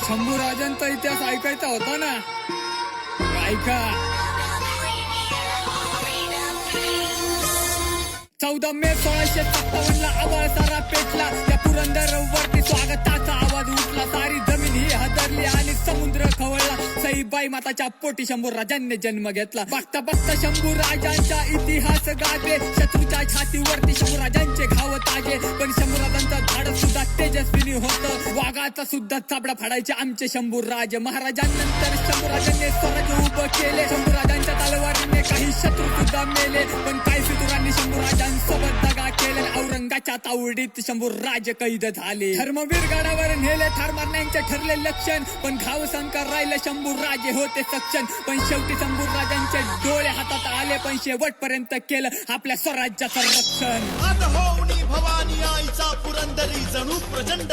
शंभूराजांचा इतिहास ऐकायचा होता ना, ऐका. 14 मे 1657 आवाज सारा पेटला. त्या पुरंदर वरती स्वागताचा आवाज उठला. सारी जमीन ही हादरली आणि समुद्र खवळला. सईबाई माताच्या पोटी शंभूराजांनी जन्म घेतला. बघता बघता शंभूराजांचा इतिहास गाजे. शत्रूच्या छातीवरती शंभूराजांचे घाव ताजे. पण शंभूराजांचं धाड सुद्धा तेजस्विनी होतं. वाघाचा सुद्धा चाबडा फाडायचे आमचे शंभूराज. महाराजांनंतर शंभूराजांनी स्वराज्य उभं केले. शंभूराजांच्या तलवारीने काही शत्रू सुद्धा मेले. पण काही फितुरांनी शंभूराजांसोबत दगा केले. औरंगाच्या तावडीत शंभूराज कैद झाले. धर्मवीर गडावर नेले ठार मारण्याचे ठरले लक्षण. पण घाव संकर राहिले शंभूराजे होते सक्षम. पण शेवटी शंभूराजांचे डोळे हातात आले. पण शेवटपर्यंत केलं आपल्या स्वराज्याचं रक्षण. भवानी आईचा पुरंदरी जणू प्रचंड